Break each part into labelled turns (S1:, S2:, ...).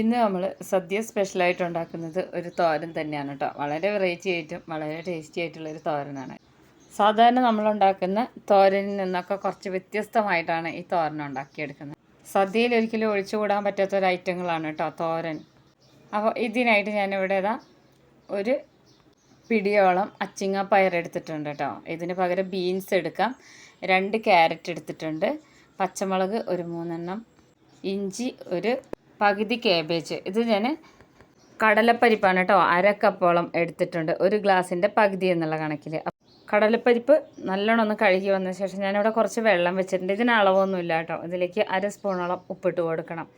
S1: ഇന്ന് നമ്മൾ സദ്യ സ്പെഷ്യലായിട്ട് ഉണ്ടാക്കുന്നത് ഒരു തോരൻ തന്നെയാണ് കേട്ടോ. വളരെ വെറൈറ്റി ആയിട്ടും വളരെ ടേസ്റ്റി ആയിട്ടുള്ളൊരു തോരനാണ്. സാധാരണ നമ്മളുണ്ടാക്കുന്ന തോരനിൽ നിന്നൊക്കെ കുറച്ച് വ്യത്യസ്തമായിട്ടാണ് ഈ തോരൻ ഉണ്ടാക്കിയെടുക്കുന്നത്. സദ്യയിൽ ഒരിക്കലും ഒഴിച്ചുകൂടാൻ പറ്റാത്തൊരു ഐറ്റങ്ങളാണ് കേട്ടോ തോരൻ. അപ്പോൾ ഇതിനായിട്ട് ഞാനിവിടെ ഒരു പിടിയോളം അച്ചിങ്ങ പയർ എടുത്തിട്ടുണ്ട് കേട്ടോ. ഇതിന് പകരം ബീൻസ് എടുക്കാം. 2 ക്യാരറ്റ് എടുത്തിട്ടുണ്ട്. പച്ചമുളക് ഒരു 3 ഇഞ്ചി ഒരു പകുതി കാബേജ്. ഇത് ഞാൻ കടലപ്പരിപ്പാണ് കേട്ടോ. 1/2 കപ്പോളം എടുത്തിട്ടുണ്ട്. 1 ഗ്ലാസിൻ്റെ പകുതി എന്നുള്ള കണക്കിൽ. കടലപ്പരിപ്പ് നല്ലോണം ഒന്ന് കഴുകി വന്ന ശേഷം ഞാനിവിടെ കുറച്ച് വെള്ളം വെച്ചിട്ടുണ്ട്. ഇതിന് അളവൊന്നുമില്ല കേട്ടോ. ഇതിലേക്ക് 1 സ്പൂണോളം ഉപ്പിട്ട് കൊടുക്കണം.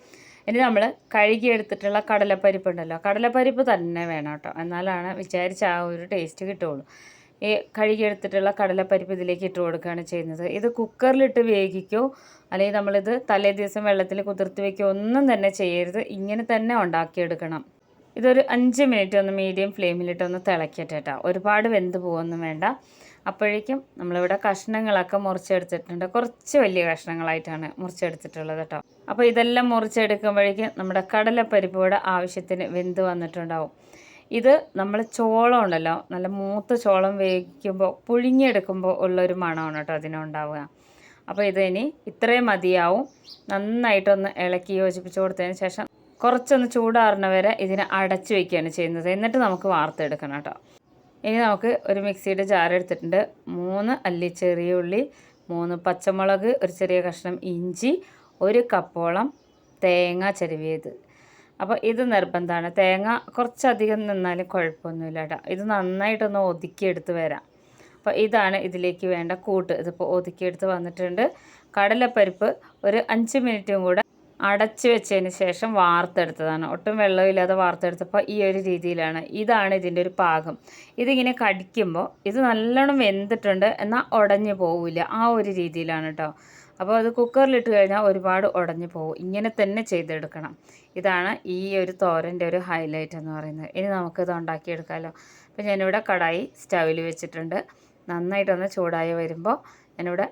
S1: ഇനി നമ്മൾ കഴുകി എടുത്തിട്ടുള്ള കടലപ്പരിപ്പ് ഉണ്ടല്ലോ, കടലപ്പരിപ്പ് തന്നെ വേണം കേട്ടോ. എന്നാലാണ് വിചാരിച്ച ആ ഒരു ടേസ്റ്റ് കിട്ടുകയുള്ളൂ. ഈ കഴുകിയെടുത്തിട്ടുള്ള കടലപ്പരിപ്പ് ഇതിലേക്ക് ഇട്ട് കൊടുക്കുകയാണ് ചെയ്യുന്നത്. ഇത് കുക്കറിലിട്ട് വേവിക്കോ അല്ലെങ്കിൽ നമ്മളിത് തലേ ദിവസം വെള്ളത്തിൽ കുതിർത്ത് വയ്ക്കുകയോ ഒന്നും തന്നെ ചെയ്യരുത്. ഇങ്ങനെ തന്നെ ഉണ്ടാക്കിയെടുക്കണം. ഇതൊരു 5 മിനിറ്റ് ഒന്ന് മീഡിയം ഫ്ലെയിമിലിട്ടൊന്ന് തിളക്കട്ടെ കേട്ടോ. ഒരുപാട് വെന്ത് പോകുമൊന്നും വേണ്ട. അപ്പോഴേക്കും നമ്മളിവിടെ കഷ്ണങ്ങളൊക്കെ മുറിച്ചെടുത്തിട്ടുണ്ട്. കുറച്ച് വലിയ കഷ്ണങ്ങളായിട്ടാണ് മുറിച്ചെടുത്തിട്ടുള്ളത് കേട്ടോ. അപ്പോൾ ഇതെല്ലാം മുറിച്ചെടുക്കുമ്പോഴേക്കും നമ്മുടെ കടലപ്പരിപ്പ് ഇവിടെ ആവശ്യത്തിന് വെന്ത് വന്നിട്ടുണ്ടാവും. ഇത് നമ്മൾ ചോളം ഉണ്ടല്ലോ, നല്ല മൂത്ത ചോളം വേവിക്കുമ്പോൾ പുഴുങ്ങിയെടുക്കുമ്പോൾ ഉള്ളൊരു മണമാണ് കേട്ടോ അതിനുണ്ടാവുക. അപ്പോൾ ഇത് ഇനി ഇത്രയും മതിയാവും. നന്നായിട്ടൊന്ന് ഇളക്കി യോജിപ്പിച്ച് കൊടുത്തതിന് ശേഷം കുറച്ചൊന്ന് ചൂടാറുന്ന വരെ ഇതിനെ അടച്ചു വയ്ക്കുകയാണ് ചെയ്യുന്നത്. എന്നിട്ട് നമുക്ക് വാർത്തെടുക്കണം കേട്ടോ. ഇനി നമുക്ക് ഒരു മിക്സിയുടെ ജാർ എടുത്തിട്ടുണ്ട്. 3 അല്ലി ചെറിയ ഉള്ളി, 3 പച്ചമുളക്, ഒരു ചെറിയ കഷ്ണം ഇഞ്ചി, 1 കപ്പോളം തേങ്ങ ചിരവിയത്. അപ്പോൾ ഇത് നിർബന്ധമാണ്. തേങ്ങ കുറച്ചധികം നിന്നാലും കുഴപ്പമൊന്നുമില്ല കേട്ടോ. ഇത് നന്നായിട്ടൊന്ന് ഒതുക്കിയെടുത്ത് വരാം. അപ്പോൾ ഇതാണ് ഇതിലേക്ക് വേണ്ട കൂട്ട്. ഇതിപ്പോൾ ഒതുക്കിയെടുത്ത് വന്നിട്ടുണ്ട്. കടലപ്പരിപ്പ് ഒരു 5 മിനിറ്റും കൂടെ അടച്ച് വെച്ചതിന് ശേഷം വാർത്തെടുത്തതാണ്. ഒട്ടും വെള്ളമില്ലാതെ വാർത്തെടുത്തപ്പോൾ ഈ ഒരു രീതിയിലാണ്. ഇതാണ് ഇതിൻ്റെ ഒരു പാകം. ഇതിങ്ങനെ കടിക്കുമ്പോൾ ഇത് നല്ലോണം വെന്തിട്ടുണ്ട്, എന്നാൽ ഉടഞ്ഞു പോവില്ല. ആ ഒരു രീതിയിലാണ് കേട്ടോ. അപ്പോൾ അത് കുക്കറിലിട്ട് കഴിഞ്ഞാൽ ഒരുപാട് ഉടഞ്ഞു പോകും. ഇങ്ങനെ തന്നെ ചെയ്തെടുക്കണം. ഇതാണ് ഈ ഒരു തോരൻ്റെ ഒരു ഹൈലൈറ്റ് എന്ന് പറയുന്നത്. ഇനി നമുക്കിത് ഉണ്ടാക്കിയെടുക്കാമല്ലോ. അപ്പോൾ ഞാനിവിടെ കടായി സ്റ്റൗവിൽ വെച്ചിട്ടുണ്ട്. നന്നായിട്ടൊന്ന് ചൂടായി വരുമ്പോൾ ഞാനിവിടെ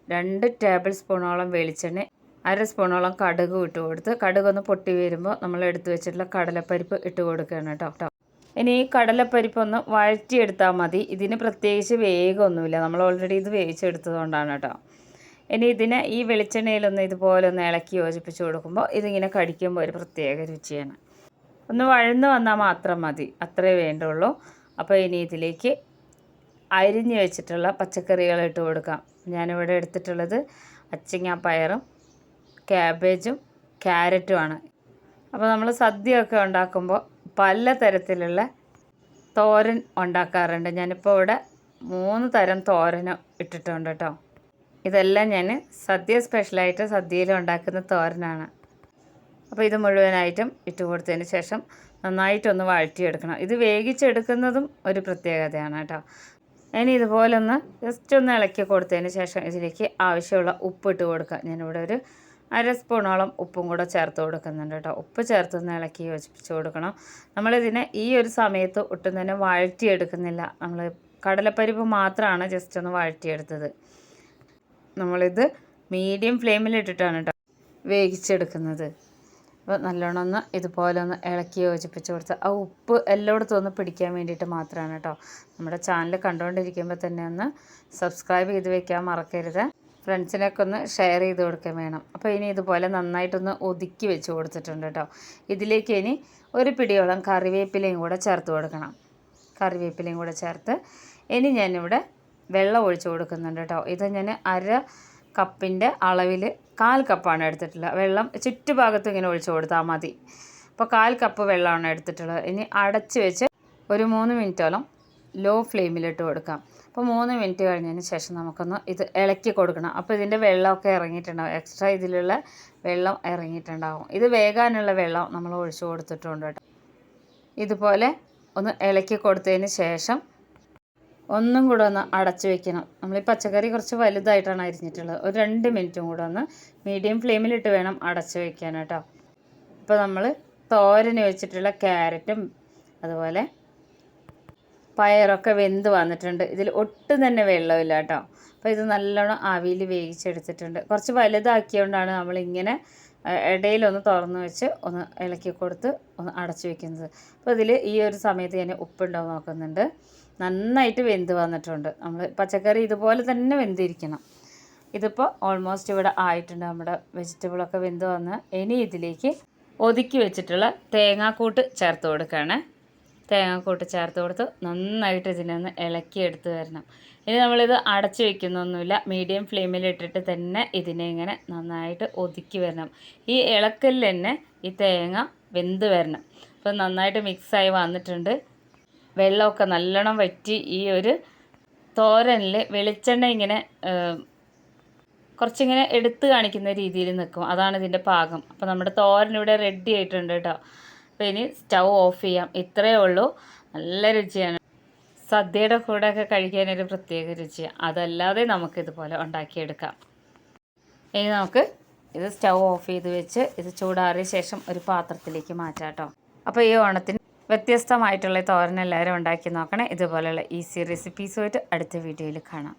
S1: 2 ടേബിൾ സ്പൂണോളം വെളിച്ചെണ്ണ, 1/2 സ്പൂണോളം കടുക് ഇട്ട് കൊടുത്ത് കടുകൊന്ന് പൊട്ടി വരുമ്പോൾ നമ്മൾ എടുത്തു വെച്ചിട്ടുള്ള കടലപ്പരിപ്പ് ഇട്ട് കൊടുക്കുകയാണ് കേട്ടോ. ഇനി ഈ കടലപ്പരിപ്പ് ഒന്ന് വഴറ്റിയെടുത്താൽ മതി. ഇതിന് പ്രത്യേകിച്ച് വേഗമൊന്നുമില്ല. നമ്മൾ ഓൾറെഡി ഇത് വേവിച്ചെടുത്തതുകൊണ്ടാണ് കേട്ടോ. ഇനി ഇതിനെ ഈ വെളിച്ചെണ്ണയിലൊന്ന് ഇതുപോലെ ഒന്ന് ഇളക്കി യോജിപ്പിച്ച് കൊടുക്കുമ്പോൾ ഇതിങ്ങനെ കടിക്കുമ്പോൾ ഒരു പ്രത്യേക രുചിയാണ്. ഒന്ന് വഴന്ന് വന്നാൽ മാത്രം മതി, അത്രേ വേണ്ടുള്ളൂ. അപ്പോൾ ഇനി ഇതിലേക്ക് അരിഞ്ഞ് വെച്ചിട്ടുള്ള പച്ചക്കറികൾ ഇട്ട് കൊടുക്കാം. ഞാനിവിടെ എടുത്തിട്ടുള്ളത് അച്ചിങ്ങ പയറും ക്യാബേജും ക്യാരറ്റുമാണ്. അപ്പോൾ നമ്മൾ സദ്യയൊക്കെ ഉണ്ടാക്കുമ്പോൾ പല തരത്തിലുള്ള തോരൻ ഉണ്ടാക്കാറുണ്ട്. ഞാനിപ്പോൾ ഇവിടെ 3 തരം തോരനും ഇട്ടിട്ടുണ്ട് കേട്ടോ. ഇതെല്ലാം ഞാൻ സദ്യ സ്പെഷ്യലായിട്ട് സദ്യയിൽ ഉണ്ടാക്കുന്ന തോരനാണ്. അപ്പോൾ ഇത് മുഴുവനായിട്ടും ഇട്ട് കൊടുത്തതിന് ശേഷം നന്നായിട്ടൊന്ന് വഴറ്റിയെടുക്കണം. ഇത് വേവിച്ചെടുക്കുന്നതും ഒരു പ്രത്യേകതയാണ് കേട്ടോ. ഇനി ഇതുപോലെ ഒന്ന് ജസ്റ്റ് ഒന്ന് ഇളക്കി കൊടുത്തതിന് ശേഷം ഇതിലേക്ക് ആവശ്യമുള്ള ഉപ്പ് ഇട്ട് കൊടുക്കുക. ഞാനിവിടെ ഒരു 1/2 സ്പൂണോളം ഉപ്പും കൂടെ ചേർത്ത് കൊടുക്കുന്നുണ്ട് കേട്ടോ. ഉപ്പ് ചേർത്തൊന്ന് ഇളക്കി യോജിപ്പിച്ച് കൊടുക്കണം. നമ്മളിതിനെ ഈ ഒരു സമയത്ത് ഒട്ടും തന്നെ വഴറ്റിയെടുക്കുന്നില്ല. നമ്മൾ കടലപ്പരിപ്പ് മാത്രമാണ് ജസ്റ്റ് ഒന്ന് വഴറ്റിയെടുത്തത്. നമ്മളിത് മീഡിയം ഫ്ലെയിമിലിട്ടിട്ടാണ് കേട്ടോ വേവിച്ചെടുക്കുന്നത്. അപ്പോൾ നല്ലോണം ഒന്ന് ഇതുപോലെ ഒന്ന് ഇളക്കി യോജിപ്പിച്ച് കൊടുത്ത് ആ ഉപ്പ് എല്ലായിടത്തും ഒന്ന് പിടിക്കാൻ വേണ്ടിയിട്ട് മാത്രമാണ് കേട്ടോ. നമ്മുടെ ചാനൽ കണ്ടുകൊണ്ടിരിക്കുമ്പോൾ തന്നെ ഒന്ന് സബ്സ്ക്രൈബ് ചെയ്ത് വെക്കാൻ മറക്കരുത്. ഫ്രണ്ട്സിനൊക്കെ ഒന്ന് ഷെയർ ചെയ്ത് കൊടുക്കാൻ വേണം. അപ്പോൾ ഇനി ഇതുപോലെ നന്നായിട്ടൊന്ന് ഒതുക്കി വെച്ച് കൊടുത്തിട്ടുണ്ട് കേട്ടോ. ഇതിലേക്ക് ഇനി ഒരു പിടിയോളം കറിവേപ്പിലയും കൂടെ ചേർത്ത് കൊടുക്കണം. കറിവേപ്പിലയും കൂടെ ചേർത്ത് ഇനി ഞാനിവിടെ വെള്ളം ഒഴിച്ച് കൊടുക്കുന്നുണ്ട് കേട്ടോ. ഇത് ഞാൻ 1/2 കപ്പിൻ്റെ അളവിൽ 1/4 കപ്പാണ് എടുത്തിട്ടുള്ളത്. വെള്ളം ചുറ്റുഭാഗത്തും ഇങ്ങനെ ഒഴിച്ച് കൊടുത്താൽ മതി. അപ്പോൾ 1/4 കപ്പ് വെള്ളമാണ് എടുത്തിട്ടുള്ളത്. ഇനി അടച്ച് വെച്ച് ഒരു 3 മിനിറ്റോളം ലോ ഫ്ലെയിമിലിട്ട് കൊടുക്കാം. അപ്പോൾ 3 മിനിറ്റ് കഴിഞ്ഞതിന് ശേഷം നമുക്കൊന്ന് ഇത് ഇളക്കി കൊടുക്കണം. അപ്പോൾ ഇതിൻ്റെ വെള്ളമൊക്കെ ഇറങ്ങിയിട്ടുണ്ടാവും. എക്സ്ട്രാ ഇതിലുള്ള വെള്ളം ഇറങ്ങിയിട്ടുണ്ടാവും. ഇത് വേകാനുള്ള വെള്ളം നമ്മൾ ഒഴിച്ച് കൊടുത്തിട്ടുണ്ട് കേട്ടോ. ഇതുപോലെ ഒന്ന് ഇളക്കി കൊടുത്തതിന് ശേഷം ഒന്നും കൂടെ ഒന്ന് അടച്ചു വെക്കണം. നമ്മൾ ഈ പച്ചക്കറി കുറച്ച് വലുതായിട്ടാണ് അരിഞ്ഞിട്ടുള്ളത്. ഒരു 2 മിനിറ്റും കൂടെ ഒന്ന് മീഡിയം ഫ്ലെയിമിലിട്ട് വേണം അടച്ചു വയ്ക്കാൻ കേട്ടോ. ഇപ്പോൾ നമ്മൾ തോരന് വെച്ചിട്ടുള്ള ക്യാരറ്റും അതുപോലെ പയറൊക്കെ വെന്ത് വന്നിട്ടുണ്ട്. ഇതിൽ ഒട്ടും തന്നെ വെള്ളമില്ല കേട്ടോ. അപ്പോൾ ഇത് നല്ലോണം ആവിയിൽ വേവിച്ചെടുത്തിട്ടുണ്ട്. കുറച്ച് വലുതാക്കിയതുകൊണ്ടാണ് നമ്മളിങ്ങനെ ഇടയിലൊന്ന് തുറന്ന് വെച്ച് ഒന്ന് ഇളക്കി കൊടുത്ത് ഒന്ന് അടച്ചു വെക്കുന്നത്. അപ്പോൾ ഇതിൽ ഈ ഒരു സമയത്ത് ഞാൻ ഉപ്പുണ്ടോ നോക്കുന്നുണ്ട്. നന്നായിട്ട് വെന്ത് വന്നിട്ടുണ്ട്. നമ്മൾ പച്ചക്കറി ഇതുപോലെ തന്നെ വെന്തിരിക്കണം. ഇതിപ്പോൾ ഓൾമോസ്റ്റ് ഇവിടെ ആയിട്ടുണ്ട്. നമ്മുടെ വെജിറ്റബിളൊക്കെ വെന്ത് വന്ന് ഇനി ഇതിലേക്ക് ഒതുക്കി വെച്ചിട്ടുള്ള തേങ്ങാക്കൂട്ട് ചേർത്ത് കൊടുക്കുകയാണ്. തേങ്ങാക്കൂട്ട് ചേർത്ത് കൊടുത്ത് നന്നായിട്ട് ഇതിനൊന്ന് ഇളക്കിയെടുത്ത് വരണം. ഇനി നമ്മളിത് അടച്ച് വയ്ക്കുന്നൊന്നുമില്ല, മീഡിയം ഫ്ലെയിമിൽ ഇട്ടിട്ട് തന്നെ ഇതിനെ ഇങ്ങനെ നന്നായിട്ട് ഒതുക്കി വരണം. ഈ ഇളക്കലിൽ തന്നെ ഈ തേങ്ങ വെന്ത് വരണം. അപ്പോൾ നന്നായിട്ട് മിക്സായി വന്നിട്ടുണ്ട്. വെള്ളമൊക്കെ നല്ലോണം വറ്റി ഈ ഒരു തോരനിൽ വെളിച്ചെണ്ണ ഇങ്ങനെ കുറച്ചിങ്ങനെ എടുത്ത് കാണിക്കുന്ന രീതിയിൽ നിൽക്കും. അതാണ് ഇതിൻ്റെ പാകം. അപ്പോൾ നമ്മുടെ തോരൻ ഇവിടെ റെഡി ആയിട്ടുണ്ട് കേട്ടോ. അപ്പോൾ ഇനി സ്റ്റൗ ഓഫ് ചെയ്യാം. ഇത്രയേ ഉള്ളൂ. നല്ല രുചിയാണ്. സദ്യയുടെ കൂടെയൊക്കെ കഴിക്കാനൊരു പ്രത്യേക രുചിയാണ്. അതല്ലാതെ നമുക്കിതുപോലെ ഉണ്ടാക്കിയെടുക്കാം. ഇനി നമുക്ക് ഇത് സ്റ്റൗ ഓഫ് ചെയ്ത് വെച്ച് ഇത് ചൂടാറിയ ശേഷം ഒരു പാത്രത്തിലേക്ക് മാറ്റാം കേട്ടോ. അപ്പോൾ ഈ ഓണത്തിന് വ്യത്യസ്തമായിട്ടുള്ള തോരൻ എല്ലാവരും ഉണ്ടാക്കി നോക്കണേ. ഇതുപോലെയുള്ള ഈസി റെസിപ്പീസുമായിട്ട് അടുത്ത വീഡിയോയിൽ കാണാം.